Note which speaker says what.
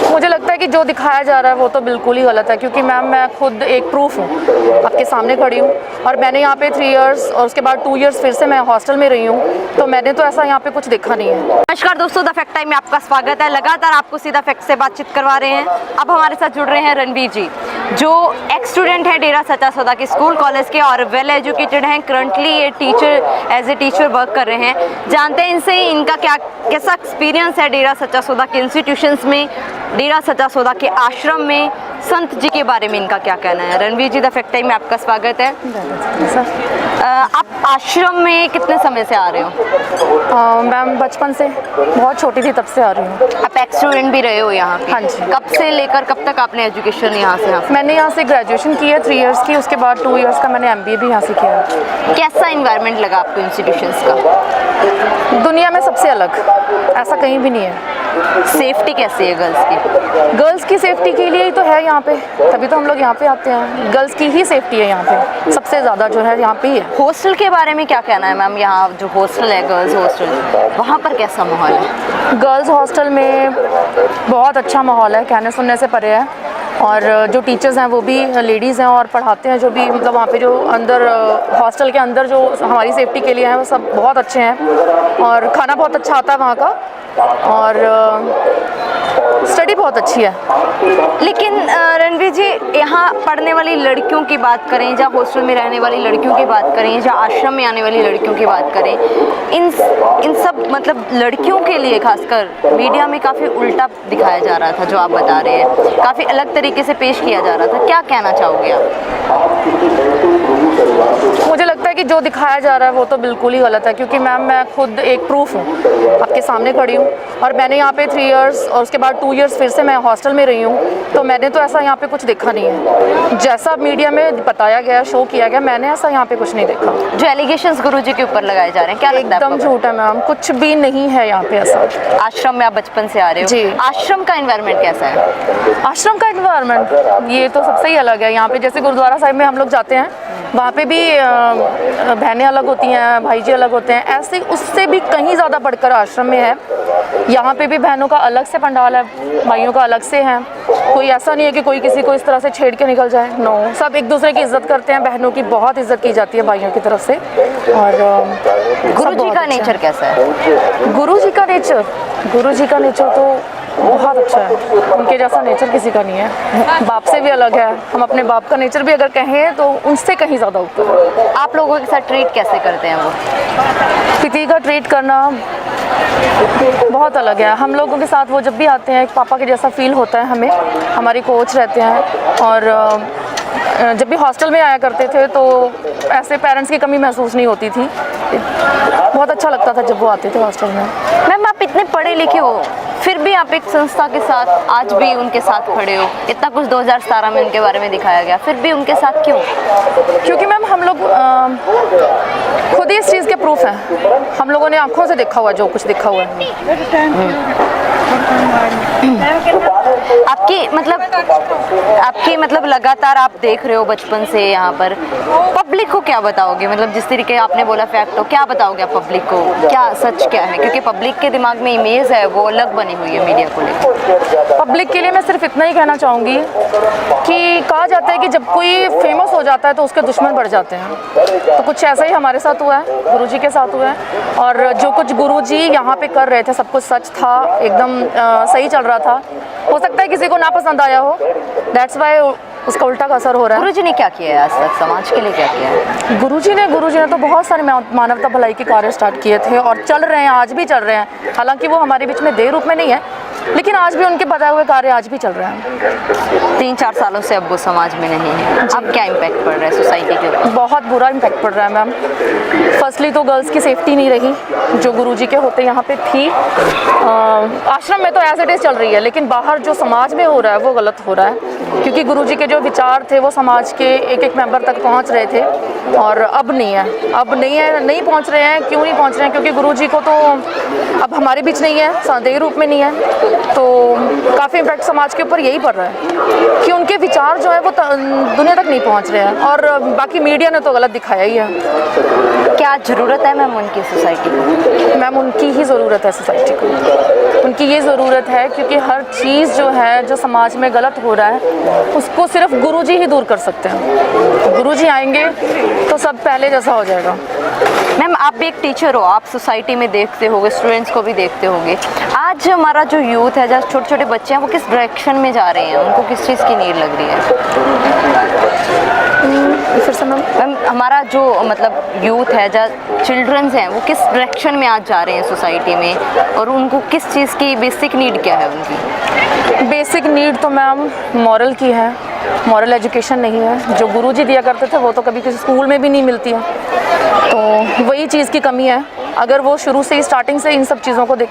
Speaker 1: मुझे लगता है कि जो दिखाया जा रहा है वो तो बिल्कुल ही गलत है, क्योंकि मैम मैं खुद एक प्रूफ हूँ, आपके सामने खड़ी हूँ और मैंने यहाँ पे 3 इयर्स और उसके बाद 2 इयर्स फिर से मैं हॉस्टल में रही हूँ, तो मैंने तो ऐसा यहाँ पे कुछ देखा नहीं है।
Speaker 2: नमस्कार दोस्तों, द फैक्ट टाइम में आपका स्वागत है। लगातार आपको सीधा फैक्ट से बातचीत करवा रहे हैं। अब हमारे साथ जुड़ रहे हैं रणवीर जी, जो एक्स स्टूडेंट हैं डेरा सच्चा सौदा के स्कूल कॉलेज के और वेल एजुकेटेड हैं। करंटली ये teacher as a teacher work कर रहे हैं। जानते हैं इनसे इनका कैसा एक्सपीरियंस है डेरा सच्चा सौदा के इंस्टीट्यूशंस में, डेरा सच्चा सौदा के आश्रम में, संत जी के बारे में इनका क्या कहना है। रणवीर जी, द फैक्ट टाइम में आपका स्वागत है। आप आश्रम में कितने समय से आ रहे हो?
Speaker 1: मैम बचपन से, बहुत छोटी थी तब से आ रही हूँ।
Speaker 2: आप एक्स स्टूडेंट भी रहे हो यहाँ पे?
Speaker 1: हाँ जी।
Speaker 2: कब से लेकर कब तक आपने एजुकेशन यहाँ से
Speaker 1: मैंने यहाँ से ग्रेजुएशन की है 3 इयर्स की, उसके बाद 2 इयर्स का मैंने MBA भी यहाँ से किया है।
Speaker 2: कैसा इन्वायरमेंट लगा आपको इंस्टीट्यूशंस का?
Speaker 1: दुनिया में सबसे अलग, ऐसा कहीं भी नहीं है।
Speaker 2: सेफ्टी कैसी है गर्ल्स की?
Speaker 1: गर्ल्स की सेफ्टी के लिए ही तो है यहाँ पे, तभी तो हम लोग यहाँ पे आते हैं। गर्ल्स की ही सेफ्टी है यहाँ पे, सबसे ज़्यादा जो है यहाँ पे ही है।
Speaker 2: हॉस्टल के बारे में क्या कहना है मैम? यहाँ जो हॉस्टल है, गर्ल्स हॉस्टल, वहाँ पर कैसा माहौल है?
Speaker 1: गर्ल्स हॉस्टल में बहुत अच्छा माहौल है, कहने सुनने से परे है। और जो टीचर्स हैं वो भी लेडीज़ हैं और पढ़ाते हैं, जो भी मतलब वहाँ पे जो अंदर हॉस्टल के अंदर जो हमारी सेफ्टी के लिए हैं वो सब बहुत अच्छे हैं। और खाना बहुत अच्छा आता है वहाँ का, और स्टडी बहुत अच्छी है।
Speaker 2: लेकिन रणवीर जी, यहाँ पढ़ने वाली लड़कियों की बात करें, या हॉस्टल में रहने वाली लड़कियों की बात करें, या आश्रम में आने वाली लड़कियों की बात करें, इन सब मतलब लड़कियों के लिए खासकर मीडिया में काफ़ी उल्टा दिखाया जा रहा था। जो आप बता रहे हैं, काफ़ी अलग तरीके से पेश किया जा रहा था। क्या कहना चाहोगे आप?
Speaker 1: मुझे लगता है कि जो दिखाया जा रहा है वो तो बिल्कुल ही गलत है, क्योंकि मैम मैं खुद एक प्रूफ हूँ, आपके सामने खड़ी हूँ और मैंने यहाँ पे 3 इयर्स और उसके बाद 2 इयर्स फिर से मैं हॉस्टल में रही हूँ, तो मैंने तो ऐसा यहाँ पे कुछ देखा नहीं है। जैसा मीडिया में बताया गया, शो किया गया, मैंने ऐसा यहाँ पे कुछ नहीं देखा।
Speaker 2: जो एलिगेशंस गुरुजी के ऊपर लगाए जा रहे हैं, क्या लगता है?
Speaker 1: एकदम झूठ है मैम, कुछ भी नहीं है यहाँ पे ऐसा।
Speaker 2: आश्रम में आप बचपन से आ रहे हो
Speaker 1: जी।
Speaker 2: आश्रम का एनवायरनमेंट कैसा है?
Speaker 1: आश्रम का एनवायरनमेंट ये तो सबसे ही अलग है। यहाँ पे जैसे गुरुद्वारा साहिब में हम लोग जाते हैं, वहाँ पे भी बहनें अलग होती हैं, भाई जी अलग होते हैं, ऐसे उससे भी कहीं ज़्यादा बढ़कर आश्रम में है। यहाँ पे भी बहनों का अलग से पंडाल है, भाइयों का अलग से है। कोई ऐसा नहीं है कि कोई किसी को इस तरह से छेड़ के निकल जाए, नो, सब एक दूसरे की इज्जत करते हैं। बहनों की बहुत इज्जत की जाती है भाइयों की तरफ से। और
Speaker 2: गुरुजी का नेचर कैसा है?
Speaker 1: गुरुजी का नेचर तो बहुत अच्छा है। उनके जैसा नेचर किसी का नहीं है। बाप से भी अलग है। हम अपने बाप का नेचर भी अगर कहें तो उनसे कहीं ज़्यादा ऊपर है।
Speaker 2: आप लोगों के साथ ट्रीट कैसे करते हैं वो?
Speaker 1: किसी का ट्रीट करना बहुत अलग है। हम लोगों के साथ वो जब भी आते हैं एक पापा के जैसा फील होता है हमें। हमारी कोच रहते हैं और जब भी हॉस्टल में आया करते थे तो ऐसे पेरेंट्स की कमी महसूस नहीं होती थी। बहुत अच्छा लगता था जब वो आते थे हॉस्टल में।
Speaker 2: मैम, आप इतने पढ़े लिखे हो, फिर भी आप एक संस्था के साथ आज भी उनके साथ खड़े हो। इतना कुछ 2017 में उनके बारे में दिखाया गया, फिर भी उनके साथ क्यों?
Speaker 1: क्योंकि मैम हम लोग खुद ही इस चीज़ के प्रूफ हैं। हम लोगों ने आंखों से देखा हुआ जो कुछ देखा हुआ है। आपकी मतलब लगातार आप देख रहे हो बचपन से यहाँ पर, पब्लिक को क्या बताओगे? मतलब जिस तरीके आपने बोला फैक्ट हो, क्या बताओगे आप पब्लिक को? क्या सच क्या है? क्योंकि पब्लिक के दिमाग में इमेज है वो अलग बनी हुई है मीडिया को लेकर। पब्लिक के लिए मैं सिर्फ इतना ही कहना चाहूँगी कि कहा जाता है कि जब कोई फेमस हो जाता है तो उसके दुश्मन बढ़ जाते हैं। तो कुछ ऐसा ही हमारे साथ हुआ है, गुरुजी के साथ हुआ है। और जो कुछ गुरुजी यहाँ पे कर रहे थे सब कुछ सच था, एकदम सही चल रहा था। हो सकता है किसी को ना पसंद आया हो, दैट्स वाई उसका उल्टा का असर हो रहा है।
Speaker 2: गुरुजी ने क्या किया है आज तक, समाज के लिए क्या किया है?
Speaker 1: गुरुजी ने तो बहुत सारे मानवता भलाई के कार्य स्टार्ट किए थे और चल रहे हैं, आज भी चल रहे हैं। हालांकि वो हमारे बीच में देह रूप में नहीं है, लेकिन आज भी उनके बताए हुए कार्य आज भी चल रहे हैं।
Speaker 2: 3-4 सालों से अब वो समाज में नहीं है। अब क्या इम्पैक्ट पड़ रहा है सोसाइटी के ऊपर?
Speaker 1: बहुत बुरा इम्पैक्ट पड़ रहा है मैम। फर्स्टली तो गर्ल्स की सेफ्टी नहीं रही जो गुरुजी के होते यहाँ पे थी। आश्रम में तो एज इट इज़ चल रही है, लेकिन बाहर जो समाज में हो रहा है वो गलत हो रहा है। क्योंकि गुरुजी के जो विचार थे वो समाज के एक एक मेंबर तक पहुँच रहे थे और अब नहीं है, नहीं पहुँच रहे हैं। क्यों नहीं पहुँच रहे हैं? क्योंकि गुरुजी को तो अब हमारे बीच नहीं है, देह रूप में नहीं है।
Speaker 3: तो काफ़ी इम्पैक्ट समाज के ऊपर यही पड़ रहा है कि उनके विचार जो है वो दुनिया तक नहीं पहुंच रहे हैं, और बाकी मीडिया ने तो गलत दिखाया ही है।
Speaker 2: क्या ज़रूरत है मैम उनकी सोसाइटी को?
Speaker 3: मैम उनकी ही ज़रूरत है सोसाइटी को, उनकी ये ज़रूरत है, क्योंकि हर चीज़ जो है जो समाज में गलत हो रहा है उसको सिर्फ गुरुजी ही दूर कर सकते हैं। गुरुजी आएंगे तो सब पहले जैसा हो जाएगा।
Speaker 2: मैम आप भी एक टीचर हो, आप सोसाइटी में देखते होगे, स्टूडेंट्स को भी देखते होगे। आज हमारा जो यूथ है, जो छोटे छोटे बच्चे हैं, वो किस डायरेक्शन में जा रहे हैं? उनको किस चीज़ की नीड लग रही है?
Speaker 3: फिर से
Speaker 2: मैम हमारा जो मतलब यूथ है, जो चिल्ड्रंस हैं, वो किस डायरेक्शन में आज जा रहे हैं सोसाइटी में, और उनको किस चीज़ की बेसिक नीड क्या है उनकी?
Speaker 3: बेसिक नीड तो मैम मॉरल की है, मॉरल एजुकेशन नहीं है। जो गुरुजी दिया करते थे वो तो कभी किसी स्कूल में भी नहीं मिलती है, तो वही चीज़ की कमी है। अगर वो शुरू से ही स्टार्टिंग से इन सब चीज़ों को देख